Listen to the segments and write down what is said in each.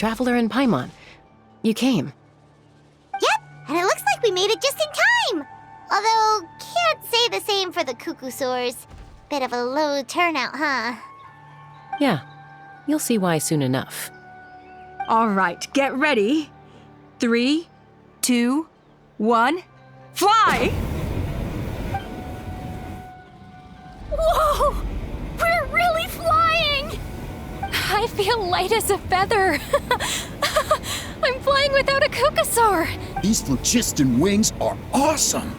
Traveler and Paimon. You came. Yep, and it looks like we made it just in time. Although, can't say the same for the Cuckoosaurs. Bit of a low turnout, huh? Yeah, you'll see why soon enough. All right, get ready. 3, 2, 1, fly! Whoa! We're really flying! I feel light as a feather. I'm flying without a Cuckoosaur. These phlogiston wings are awesome!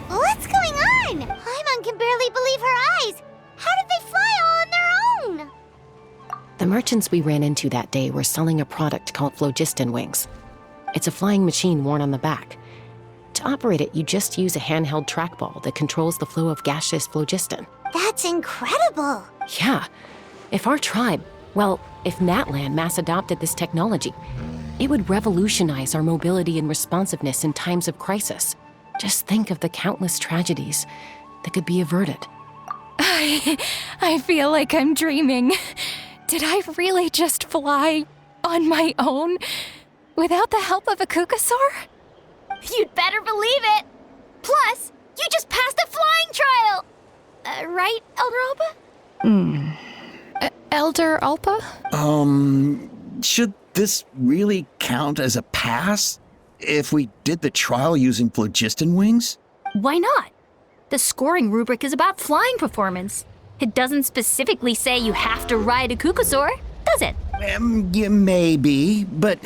What's going on? Paimon can barely believe her eyes. How did they fly all on their own? The merchants we ran into that day were selling a product called phlogiston wings. It's a flying machine worn on the back. To operate it, you just use a handheld trackball that controls the flow of gaseous phlogiston. That's incredible. Yeah. If Natlan mass adopted this technology, it would revolutionize our mobility and responsiveness in times of crisis. Just think of the countless tragedies that could be averted. I feel like I'm dreaming. Did I really just fly on my own without the help of a Cuckoosaur? You'd better believe it. Plus, you just passed a flying trial. Right, Elder Alba? Elder Alpa? Should this really count as a pass? If we did the trial using phlogiston wings? Why not? The scoring rubric is about flying performance. It doesn't specifically say you have to ride a Cuckoosaur, does it? Yeah, maybe, but...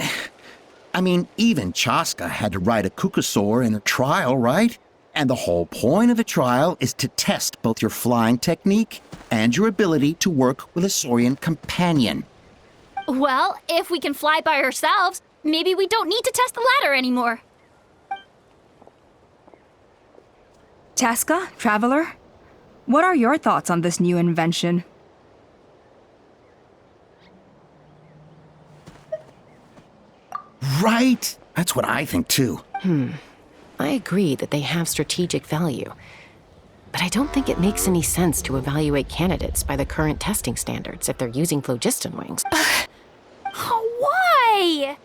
I mean, even Chaska had to ride a Cuckoosaur in a trial, right? And the whole point of the trial is to test both your flying technique and your ability to work with a Saurian companion. Well, if we can fly by ourselves, maybe we don't need to test the ladder anymore. Chaska, Traveler, what are your thoughts on this new invention? Right? That's what I think too. I agree that they have strategic value, but I don't think it makes any sense to evaluate candidates by the current testing standards if they're using phlogiston wings. Why?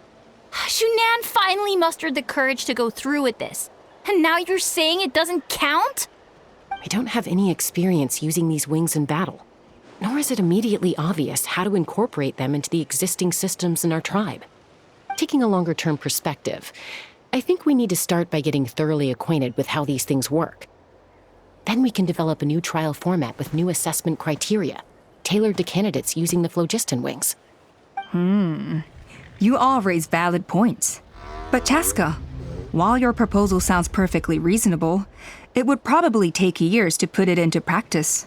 Shunan finally mustered the courage to go through with this. And now you're saying it doesn't count? I don't have any experience using these wings in battle, nor is it immediately obvious how to incorporate them into the existing systems in our tribe. Taking a longer-term perspective, I think we need to start by getting thoroughly acquainted with how these things work. Then we can develop a new trial format with new assessment criteria, tailored to candidates using the phlogiston wings. You all raise valid points. But Chaska, while your proposal sounds perfectly reasonable, it would probably take years to put it into practice.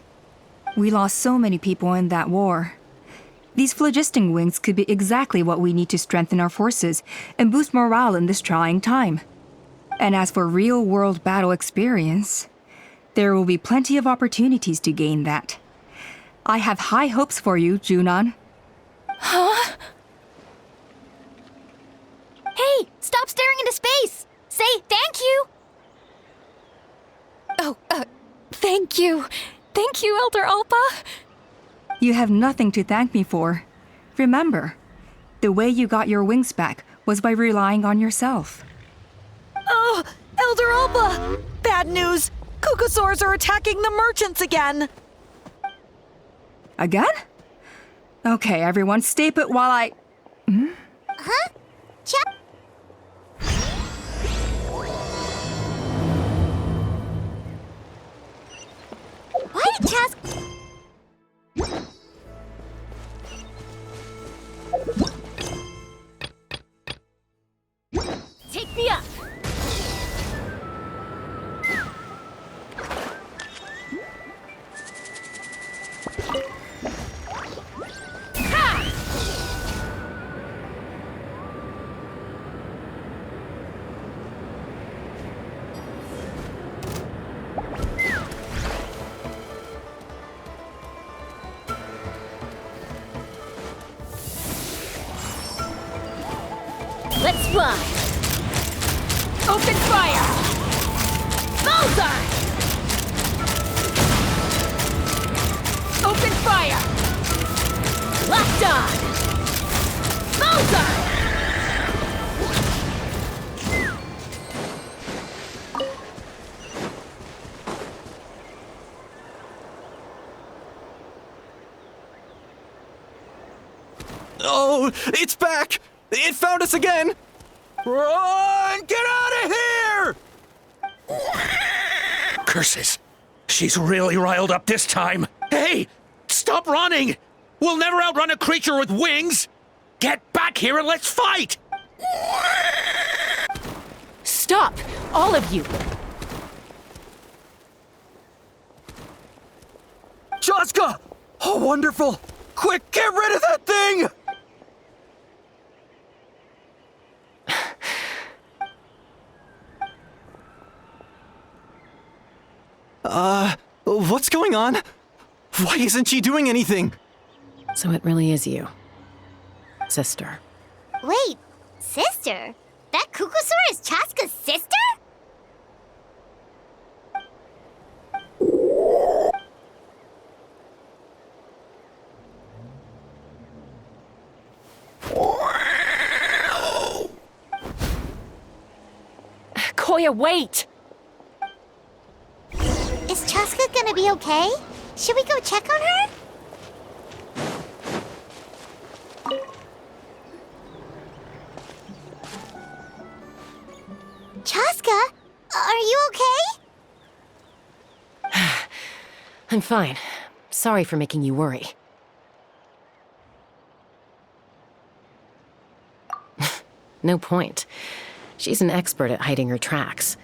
We lost so many people in that war. These phlogiston wings could be exactly what we need to strengthen our forces and boost morale in this trying time. And as for real-world battle experience, there will be plenty of opportunities to gain that. I have high hopes for you, Junon. Huh? Hey, stop staring into space! Say thank you! Oh, thank you. Thank you, Elder Alpa. You have nothing to thank me for. Remember, the way you got your wings back was by relying on yourself. Oh, Elder Alba! Bad news! Cuckoosaurs are attacking the merchants again! Again? Okay, everyone, stay put while I... Huh? Chap? Why did Chaska... Take me up! Let's fly! Open fire! Bullseye! Open fire! Locked on! Oh, it's back! It found us again! Run! Get out of here! Curses! She's really riled up this time. Hey! Stop running! We'll never outrun a creature with wings! Get back here and let's fight! Stop! All of you! Chaska! Oh, wonderful! Quick, get rid of that thing! What's going on? Why isn't she doing anything? So it really is you, sister. Wait, sister? That Kukusaur is Chaska's sister? Koya, wait! Is Chaska gonna be okay? Should we go check on her? Chaska, are you okay? I'm fine. Sorry for making you worry. No point. She's an expert at hiding her tracks.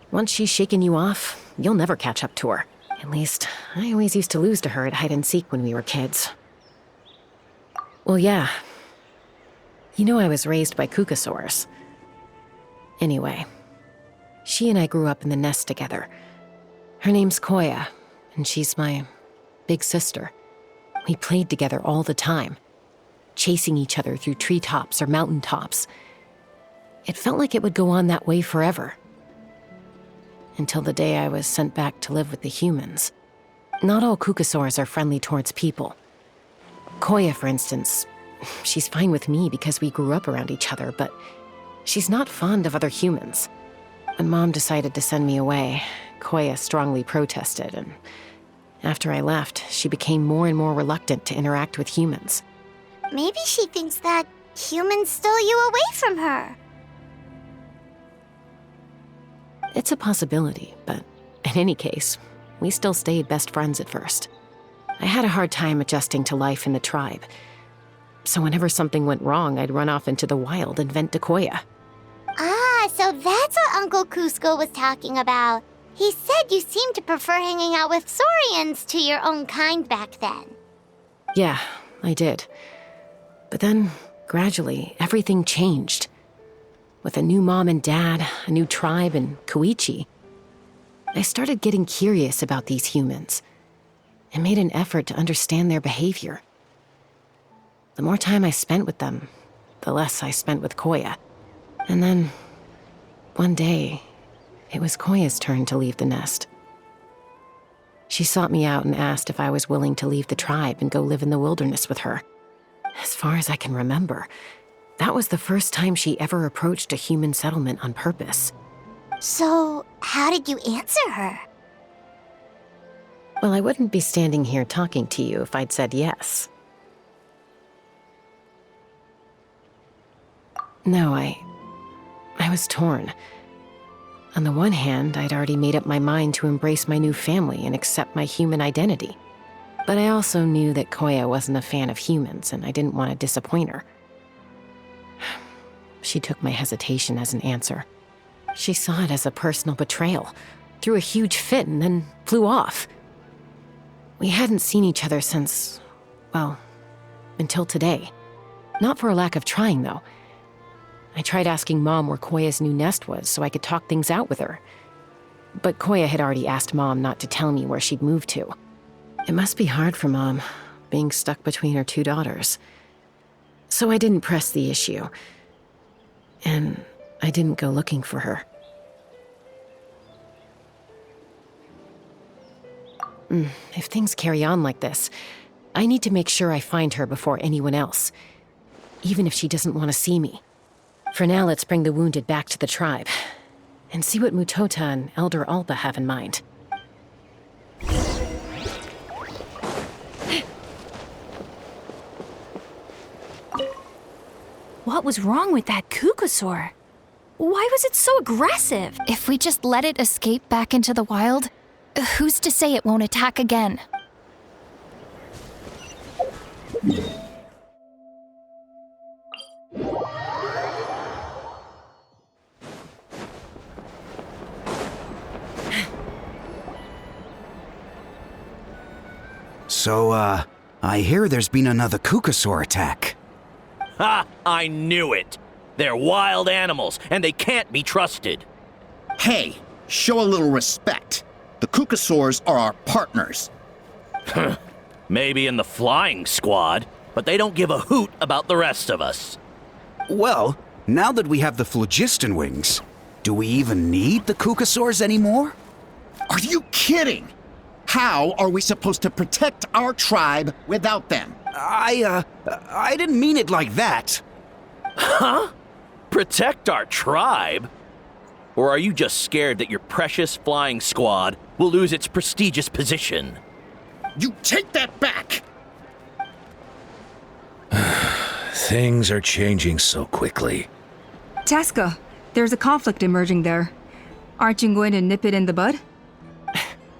Once she's shaken you off, you'll never catch up to her. At least, I always used to lose to her at hide-and-seek when we were kids. Well, yeah. You know I was raised by Kukusaurs. Anyway, she and I grew up in the nest together. Her name's Koya, and she's my big sister. We played together all the time, chasing each other through treetops or mountaintops. It felt like it would go on that way forever. Until the day I was sent back to live with the humans. Not all Kukusaurs are friendly towards people. Koya, for instance, she's fine with me because we grew up around each other, but she's not fond of other humans. When Mom decided to send me away, Koya strongly protested, and after I left, she became more and more reluctant to interact with humans. Maybe she thinks that humans stole you away from her. It's a possibility, but in any case, we still stayed best friends at first. I had a hard time adjusting to life in the tribe. So whenever something went wrong, I'd run off into the wild and vent to Koya. Ah, so that's what Uncle Cusco was talking about. He said you seemed to prefer hanging out with Saurians to your own kind back then. Yeah, I did. But then, gradually, everything changed. With a new mom and dad, a new tribe, and Koichi, I started getting curious about these humans and made an effort to understand their behavior. The more time I spent with them, the less I spent with Koya. And then, one day, it was Koya's turn to leave the nest. She sought me out and asked if I was willing to leave the tribe and go live in the wilderness with her. As far as I can remember, that was the first time she ever approached a human settlement on purpose. So, how did you answer her? Well, I wouldn't be standing here talking to you if I'd said yes. No, I was torn. On the one hand, I'd already made up my mind to embrace my new family and accept my human identity. But I also knew that Koya wasn't a fan of humans, and I didn't want to disappoint her. She took my hesitation as an answer. She saw it as a personal betrayal, threw a huge fit, and then flew off. We hadn't seen each other since, well, until today. Not for a lack of trying, though. I tried asking Mom where Koya's new nest was so I could talk things out with her. But Koya had already asked Mom not to tell me where she'd moved to. It must be hard for Mom, being stuck between her two daughters. So I didn't press the issue. And I didn't go looking for her. If things carry on like this, I need to make sure I find her before anyone else. even if she doesn't want to see me. For now, let's bring the wounded back to the tribe and see what Mutota and Elder Alba have in mind. What was wrong with that Kukusaur? Why was it so aggressive? If we just let it escape back into the wild, who's to say it won't attack again? So, I hear there's been another Kukusaur attack. Ha! I knew it! They're wild animals, and they can't be trusted. Hey, show a little respect. The Kukusaurs are our partners. Maybe in the flying squad, but they don't give a hoot about the rest of us. Well, now that we have the phlogiston wings, do we even need the Kukusaurs anymore? Are you kidding? How are we supposed to protect our tribe without them? I didn't mean it like that. Huh? Protect our tribe? Or are you just scared that your precious flying squad will lose its prestigious position? You take that back! Things are changing so quickly. Chaska, there's a conflict emerging there. Aren't you going to nip it in the bud?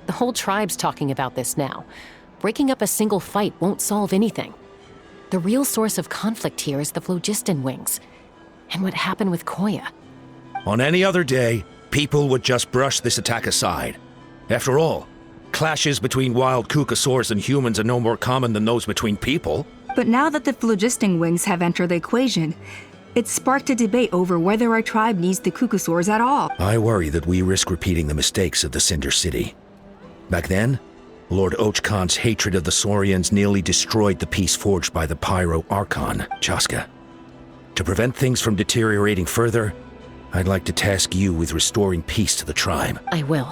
The whole tribe's talking about this now. Breaking up a single fight won't solve anything. The real source of conflict here is the phlogiston wings, and what happened with Koya. On any other day, people would just brush this attack aside. After all, clashes between wild Kukusaurs and humans are no more common than those between people. But now that the phlogiston wings have entered the equation, it's sparked a debate over whether our tribe needs the Kukusaurs at all. I worry that we risk repeating the mistakes of the Cinder City. Back then, Lord Ochkon's hatred of the Saurians nearly destroyed the peace forged by the Pyro Archon, Chaska. To prevent things from deteriorating further, I'd like to task you with restoring peace to the tribe. I will.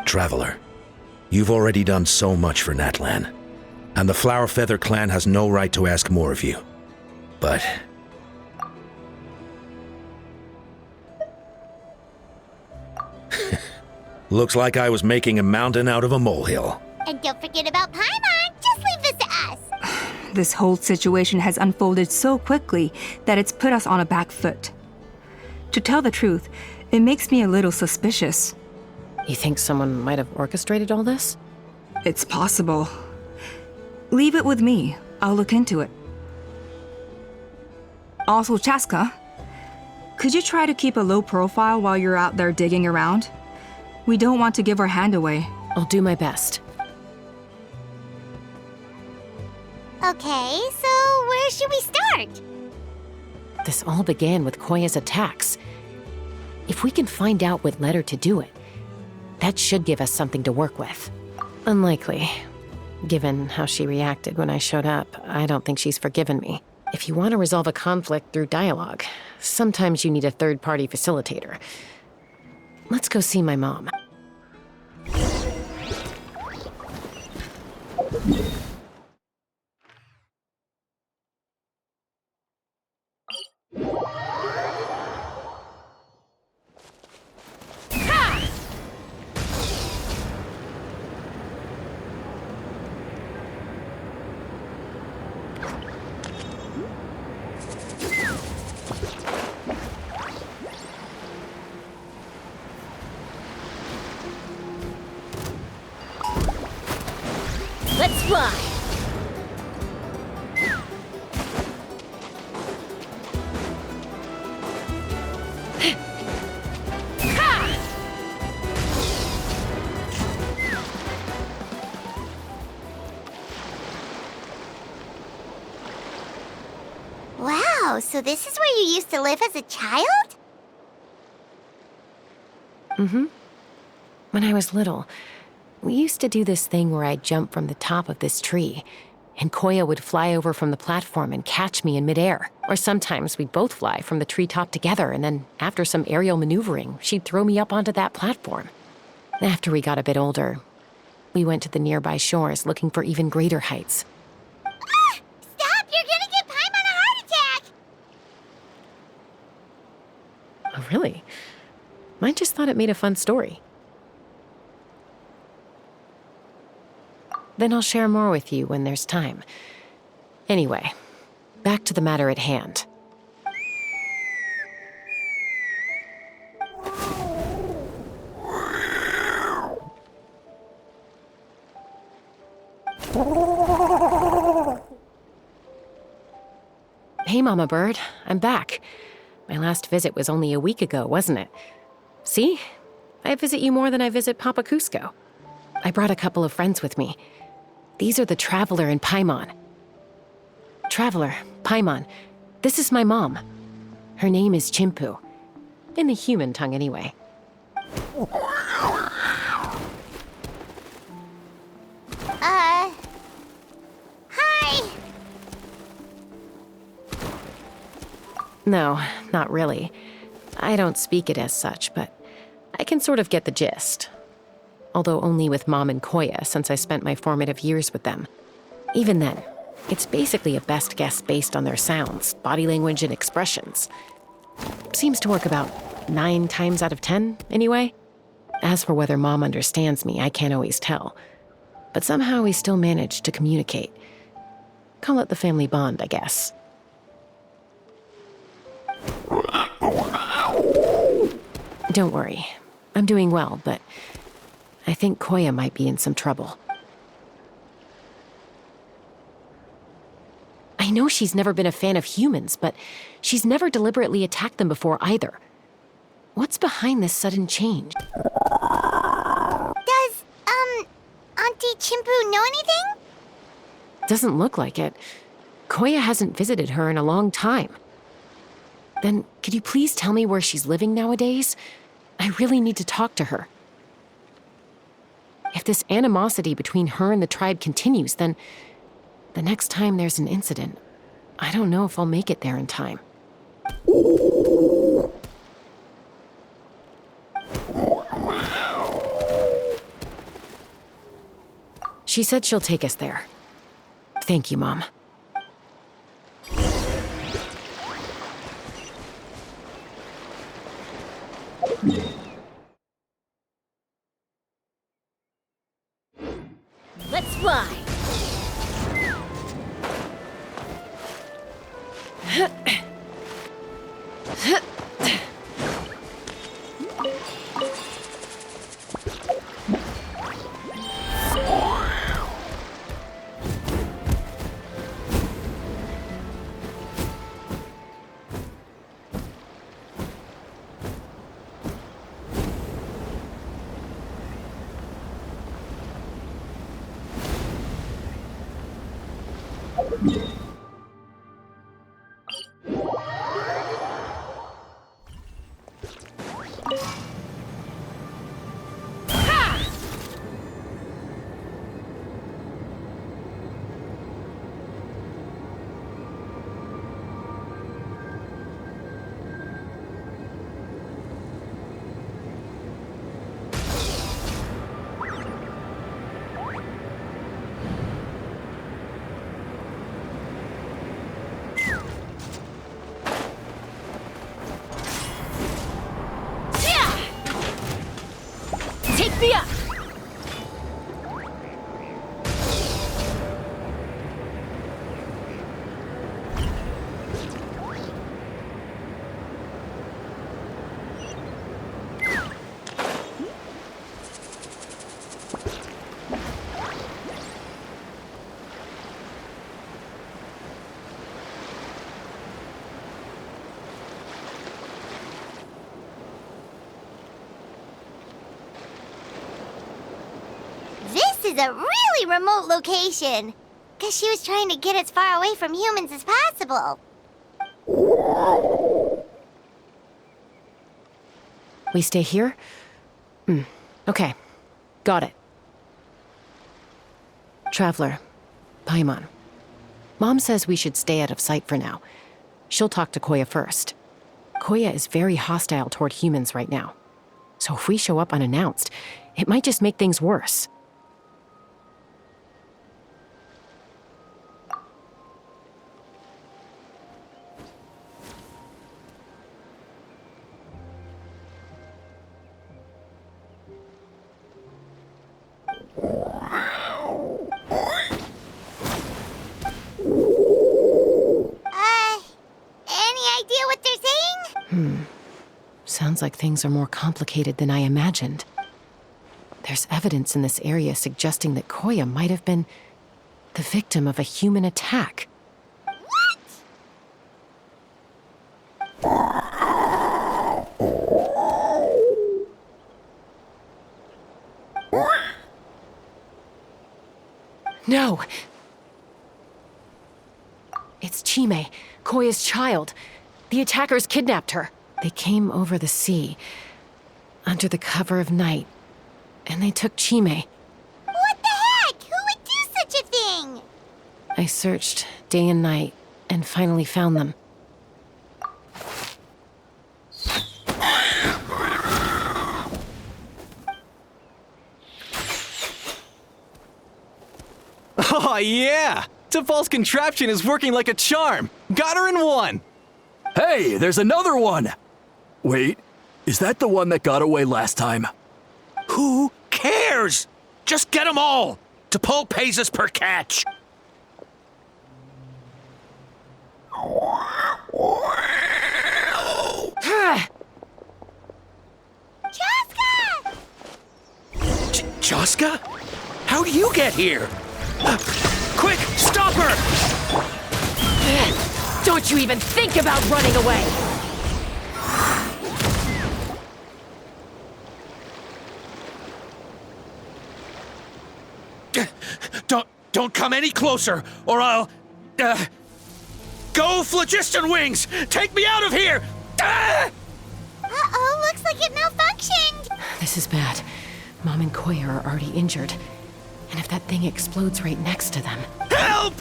Traveler, you've already done so much for Natlan, and the Flower Feather clan has no right to ask more of you. But looks like I was making a mountain out of a molehill. And don't forget about Paimon. Just leave this to us. This whole situation has unfolded so quickly that it's put us on a back foot. To tell the truth, it makes me a little suspicious. You think someone might have orchestrated all this? It's possible. Leave it with me. I'll look into it. Also, Chaska, could you try to keep a low profile while you're out there digging around? We don't want to give our hand away. I'll do my best. Okay, so where should we start? This all began with Koya's attacks. If we can find out what led her to do it, that should give us something to work with. Unlikely. Given how she reacted when I showed up, I don't think she's forgiven me. If you want to resolve a conflict through dialogue, sometimes you need a third-party facilitator. Let's go see my mom. Let's fly. Wow, so this is where you used to live as a child? Mm-hmm. When I was little, we used to do this thing where I'd jump from the top of this tree, and Koya would fly over from the platform and catch me in midair. Or sometimes we'd both fly from the treetop together, and then after some aerial maneuvering, she'd throw me up onto that platform. After we got a bit older, we went to the nearby shores looking for even greater heights. Stop! You're gonna give Paimon a heart attack! really? I just thought it made a fun story. Then I'll share more with you when there's time. Anyway, back to the matter at hand. Hey, Mama Bird, I'm back. My last visit was only a week ago, wasn't it? See? I visit you more than I visit Papa Cusco. I brought a couple of friends with me. These are the Traveler and Paimon. Traveler, Paimon, this is my mom. Her name is Chimpu. In the human tongue, anyway. Hi! No, not really. I don't speak it as such, but I can sort of get the gist. Although only with Mom and Koya, since I spent my formative years with them. Even then, it's basically a best guess based on their sounds, body language, and expressions. Seems to work about 9 times out of 10, anyway. As for whether Mom understands me, I can't always tell. But somehow we still manage to communicate. Call it the family bond, I guess. Don't worry. I'm doing well, but I think Koya might be in some trouble. I know she's never been a fan of humans, but she's never deliberately attacked them before either. What's behind this sudden change? Does, Auntie Chimpu know anything? Doesn't look like it. Koya hasn't visited her in a long time. Then, could you please tell me where she's living nowadays? I really need to talk to her. If this animosity between her and the tribe continues, then the next time there's an incident, I don't know if I'll make it there in time. She said she'll take us there. Thank you, Mom. Let's fly. Take me up! This is a really remote location. Guess she was trying to get as far away from humans as possible. We stay here? Okay. Got it. Traveler, Paimon. Mom says we should stay out of sight for now. She'll talk to Koya first. Koya is very hostile toward humans right now. So if we show up unannounced, it might just make things worse. Sounds like things are more complicated than I imagined. There's evidence in this area suggesting that Koya might have been the victim of a human attack. No! It's Chime, Koya's child. The attackers kidnapped her. They came over the sea, under the cover of night, and they took Chime. What the heck? Who would do such a thing? I searched day and night, and finally found them. Oh, yeah! Topal's contraption is working like a charm! Got her in one! Hey, there's another one! Wait, is that the one that got away last time? Who cares? Just get them all! T'Pol pays us per catch! Chaska! Chaska? How do you get here? Quick, stop her! Don't you even think about running away! Don't come any closer, or I'll... Go, Phlogiston Wings! Take me out of here! Uh-oh, looks like it malfunctioned! This is bad. Mom and Koya are already injured. And if that thing explodes right next to them... Help!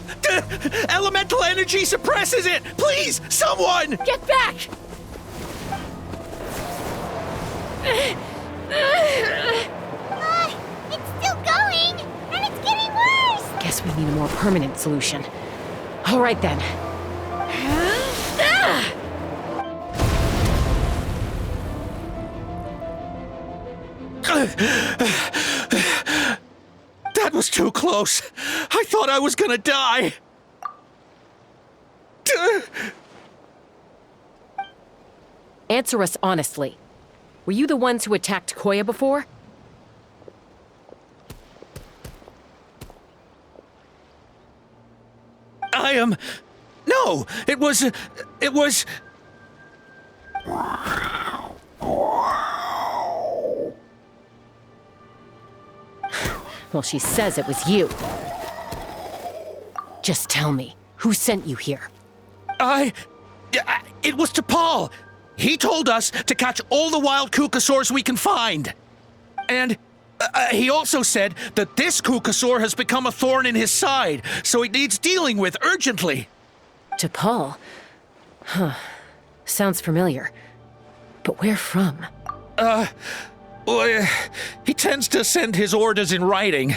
Elemental energy suppresses it! Please, someone! Get back! It's still going! And it's getting worse! Guess we need a more permanent solution. All right then. That was too close. I thought I was gonna die. Answer us honestly. Were you the ones who attacked Koya before? I am... No, it was... Well, she says it was you. Just tell me, who sent you here? It was T'Pol. He told us to catch all the wild Kukasaurs we can find. And he also said that this Kukasaur has become a thorn in his side, so it needs dealing with urgently. T'Pol? Huh. Sounds familiar. But where from? Well, he tends to send his orders in writing.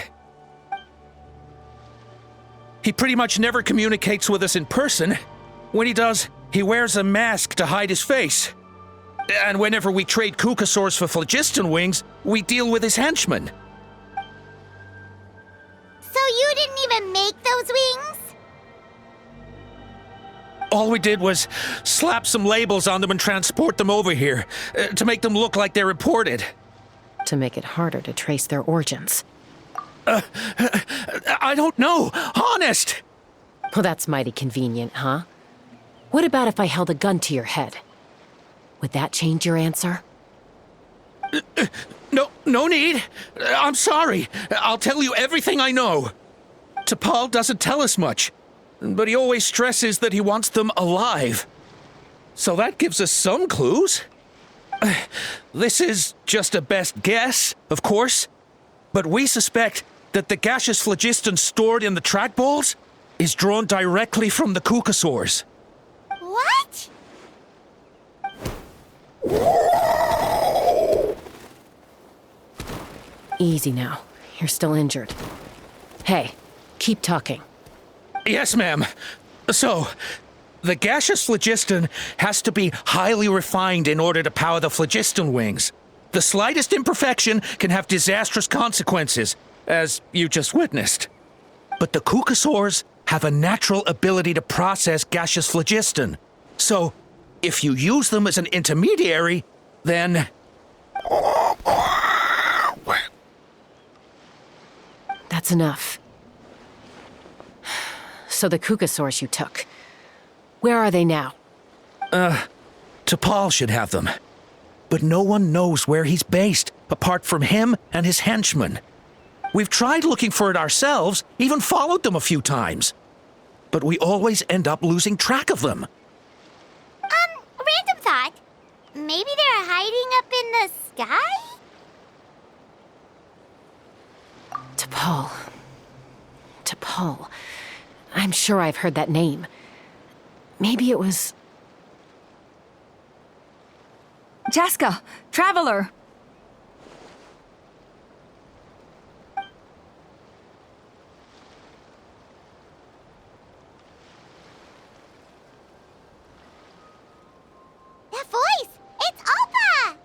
He pretty much never communicates with us in person. When he does, he wears a mask to hide his face. And whenever we trade Kukasaurs for Phlogiston Wings, we deal with his henchmen. So you didn't even make those wings? All we did was slap some labels on them and transport them over here, to make them look like they're imported. To make it harder to trace their origins. I don't know, honest! Well, that's mighty convenient, huh? What about if I held a gun to your head? Would that change your answer? No need. I'm sorry. I'll tell you everything I know. T'Pol doesn't tell us much, but he always stresses that he wants them alive. So that gives us some clues. This is just a best guess, of course, but we suspect that the gaseous phlogiston stored in the trackballs is drawn directly from the Kukasaurs. What? Easy now. You're still injured. Hey, keep talking. Yes, ma'am. So, the gaseous phlogiston has to be highly refined in order to power the phlogiston wings. The slightest imperfection can have disastrous consequences, as you just witnessed. But the Kukasaurs have a natural ability to process gaseous phlogiston. So, if you use them as an intermediary, then... That's enough. So the Kukasaurs you took. Where are they now? T'Pol should have them. But no one knows where he's based, apart from him and his henchmen. We've tried looking for it ourselves, even followed them a few times. But we always end up losing track of them. Random thought. Maybe they're hiding up in the sky? T'Pol. T'Pol. I'm sure I've heard that name. Maybe it was... Chaska, Traveler! That voice! It's Alpa!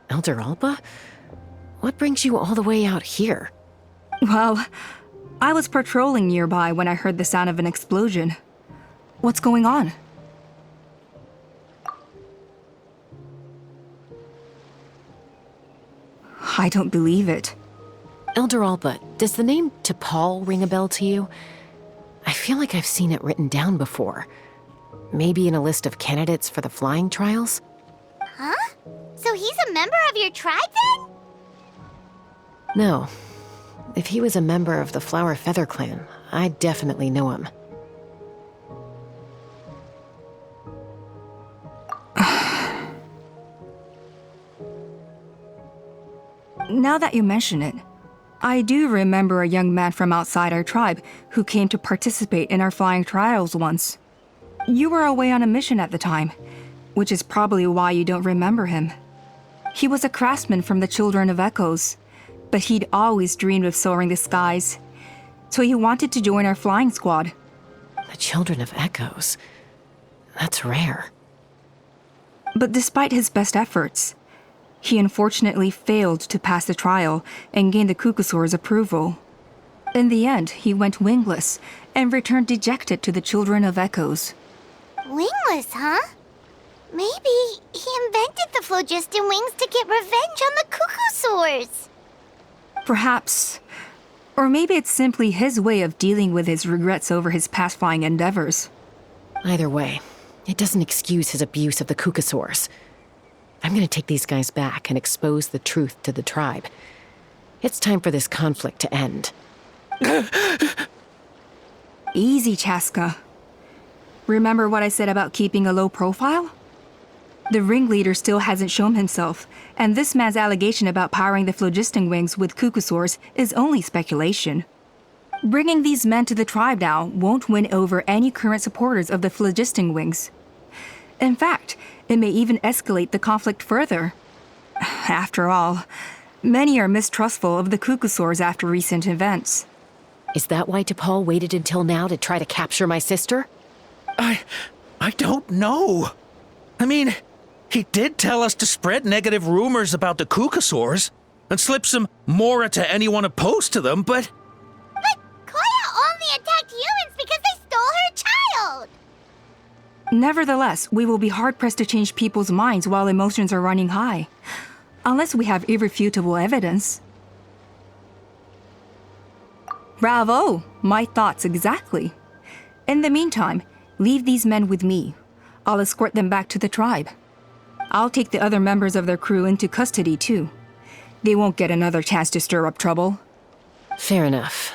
Elder Alba? What brings you all the way out here? Well, I was patrolling nearby when I heard the sound of an explosion. What's going on? I don't believe it. Elder Alba, does the name T'Pol ring a bell to you? I feel like I've seen it written down before. Maybe in a list of candidates for the flying trials? Huh? So he's a member of your tribe then? No. If he was a member of the Flower Feather Clan, I'd definitely know him. Now that you mention it, I do remember a young man from outside our tribe who came to participate in our flying trials once. You were away on a mission at the time, which is probably why you don't remember him. He was a craftsman from the Children of Echoes, but he'd always dreamed of soaring the skies, so he wanted to join our flying squad. The Children of Echoes? That's rare. But despite his best efforts, he unfortunately failed to pass the trial and gain the Kukasaur's approval. In the end, he went wingless and returned dejected to the Children of Echoes. Wingless, huh? Maybe he invented the phlogiston wings to get revenge on the Kukasaurs. Perhaps. Or maybe it's simply his way of dealing with his regrets over his past flying endeavors. Either way, it doesn't excuse his abuse of the Kukasaurs. I'm gonna take these guys back and expose the truth to the tribe. It's time for this conflict to end. Easy, Chaska. Remember what I said about keeping a low profile? The ringleader still hasn't shown himself, and this man's allegation about powering the phlogiston wings with Kukasaurs is only speculation. Bringing these men to the tribe now won't win over any current supporters of the phlogiston wings. In fact, it may even escalate the conflict further. After all, many are mistrustful of the Kukasaurs after recent events. Is that why T'Pol waited until now to try to capture my sister? I don't know. I mean, he did tell us to spread negative rumors about the Kukasaurs and slip some Mora to anyone opposed to them, but... But Koya only attacked humans because they stole her child! Nevertheless, we will be hard-pressed to change people's minds while emotions are running high. Unless we have irrefutable evidence. Bravo! My thoughts exactly. In the meantime, leave these men with me. I'll escort them back to the tribe. I'll take the other members of their crew into custody, too. They won't get another chance to stir up trouble. Fair enough.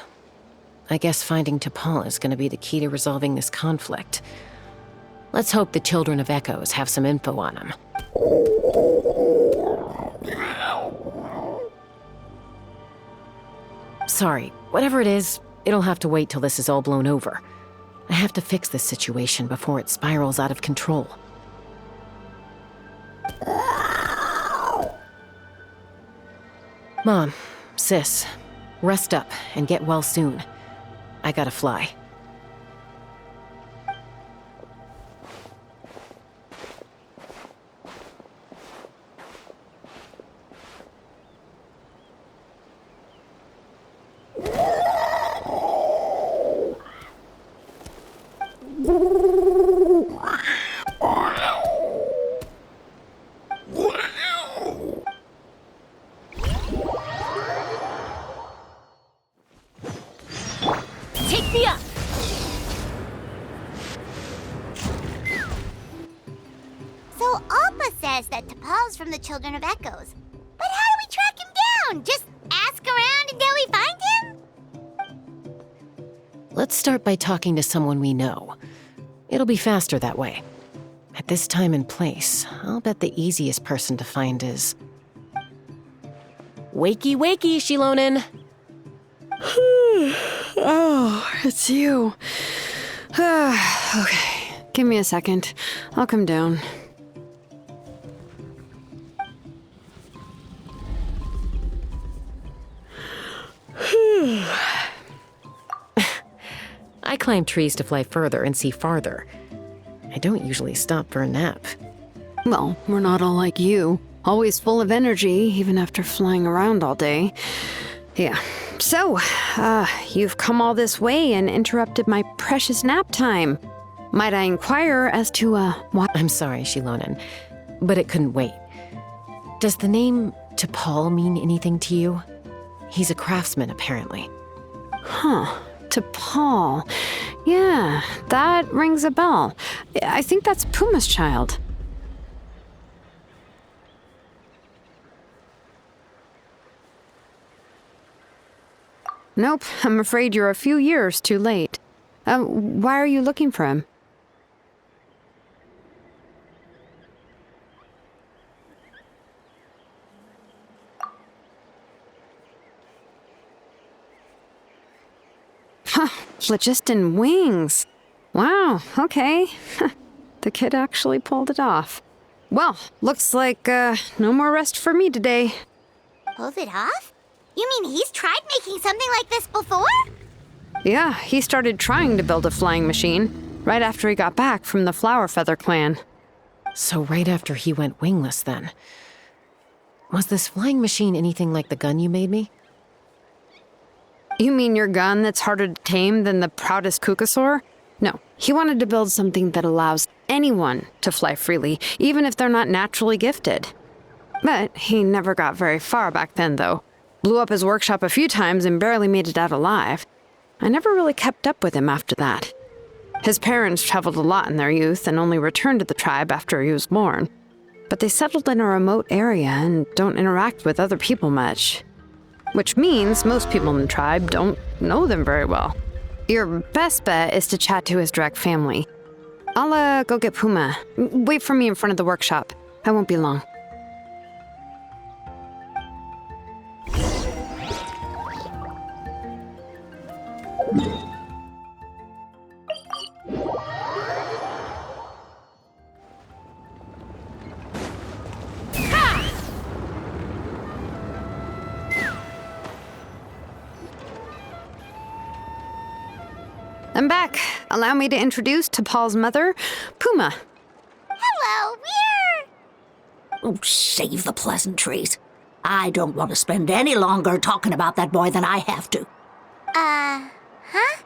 I guess finding T'Pol is gonna be the key to resolving this conflict. Let's hope the Children of Echoes have some info on him. Sorry, whatever it is, it'll have to wait till this is all blown over. I have to fix this situation before it spirals out of control. Mom, sis, rest up and get well soon. I gotta fly. Alpa says that T'Pol's from the Children of Echoes. But how do we track him down? Just ask around until we find him? Let's start by talking to someone we know. It'll be faster that way. At this time and place, I'll bet the easiest person to find is... Wakey, wakey, Shilonen! Oh, it's you. Okay, give me a second. I'll come down. I climb trees to fly further and see farther. I don't usually stop for a nap. Well, we're not all like you. Always full of energy, even after flying around all day. Yeah. So, you've come all this way and interrupted my precious nap time. Might I inquire as to, why? I'm sorry, Shilonen, but it couldn't wait. Does the name T'Pol mean anything to you? He's a craftsman, apparently. Huh. T'Pol. Yeah, that rings a bell. I think that's Puma's child. Nope, I'm afraid you're a few years too late. Why are you looking for him? Huh, phlogiston wings. Wow, okay. The kid actually pulled it off. Well, looks like, no more rest for me today. Pulled it off? You mean he's tried making something like this before? Yeah, he started trying to build a flying machine right after he got back from the Flower Feather clan. So right after he went wingless, then. Was this flying machine anything like the gun you made me? You mean your gun that's harder to tame than the proudest Kukasaur? No, he wanted to build something that allows anyone to fly freely, even if they're not naturally gifted. But he never got very far back then, though. Blew up his workshop a few times and barely made it out alive. I never really kept up with him after that. His parents traveled a lot in their youth and only returned to the tribe after he was born. But they settled in a remote area and don't interact with other people much. Which means most people in the tribe don't know them very well. Your best bet is to chat to his direct family. I'll go get Puma. Wait for me in front of the workshop. I won't be long. I'm back. Allow me to introduce T'Pol's mother, Puma. Hello, we're... Oh, save the pleasantries. I don't want to spend any longer talking about that boy than I have to. Huh?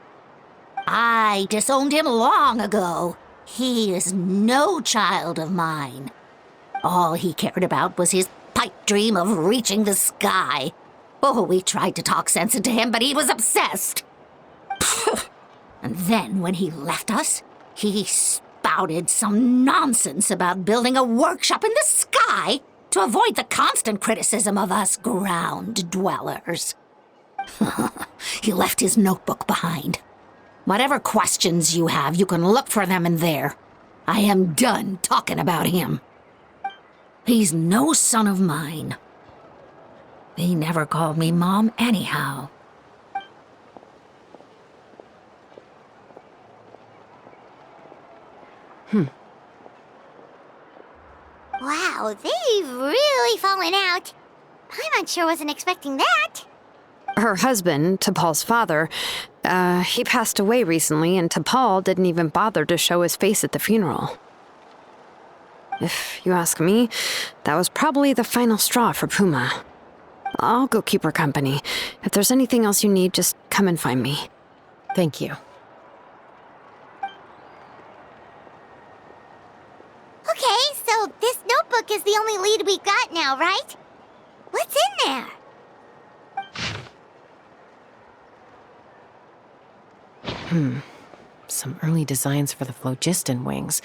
I disowned him long ago. He is no child of mine. All he cared about was his pipe dream of reaching the sky. Oh, we tried to talk sense into him, but he was obsessed. And then when he left us, he spouted some nonsense about building a workshop in the sky to avoid the constant criticism of us ground dwellers. He left his notebook behind. Whatever questions you have, you can look for them in there. I am done talking about him. He's no son of mine. He never called me Mom anyhow. Wow, they've really fallen out. Paimon sure wasn't expecting that. Her husband, T'Pol's father, he passed away recently, and T'Pol didn't even bother to show his face at the funeral. If you ask me, that was probably the final straw for Puma. I'll go keep her company. If there's anything else you need, just come and find me. Thank you. Okay, so this notebook is the only lead we got now, right? What's in there? Some early designs for the phlogiston wings.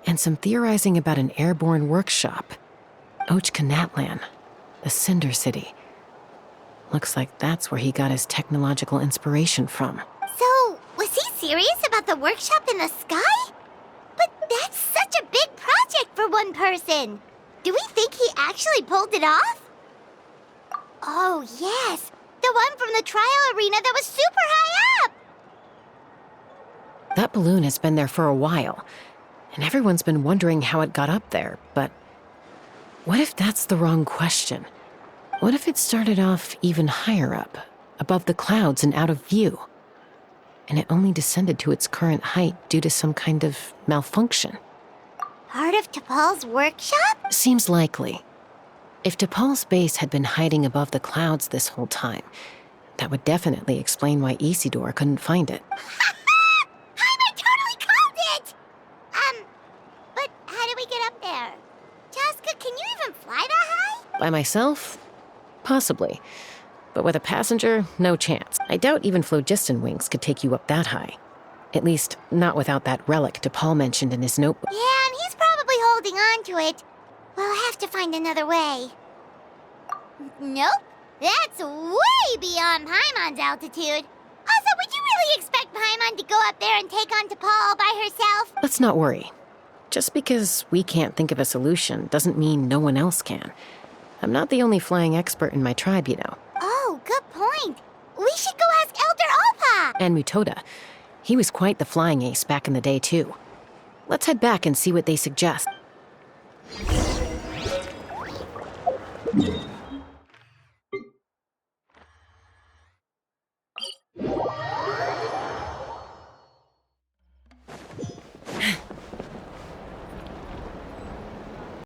And some theorizing about an airborne workshop. Natlan, the Cinder City. Looks like that's where he got his technological inspiration from. So, was he serious about the workshop in the sky? But that's such a big project for one person. Do we think he actually pulled it off? Oh, yes. The one from the trial arena that was super high up. That balloon has been there for a while, and everyone's been wondering how it got up there, but what if that's the wrong question? What if it started off even higher up, above the clouds and out of view, and it only descended to its current height due to some kind of malfunction? Part of T'Pol's workshop? Seems likely. If T'Pol's base had been hiding above the clouds this whole time, that would definitely explain why Isidore couldn't find it. I totally called it! But how do we get up there? Chaska, can you even fly that high? By myself? Possibly. But with a passenger, no chance. I doubt even phlogiston wings could take you up that high. At least, not without that relic T'Pol mentioned in his notebook. Yeah, and he's probably holding on to it. We'll have to find another way. Nope. That's way beyond Paimon's altitude. Also, would you really expect Paimon to go up there and take on T'Pol all by herself? Let's not worry. Just because we can't think of a solution doesn't mean no one else can. I'm not the only flying expert in my tribe, you know. Oh, good point. We should go ask Elder Opa! And Mutoda. He was quite the flying ace back in the day, too. Let's head back and see what they suggest.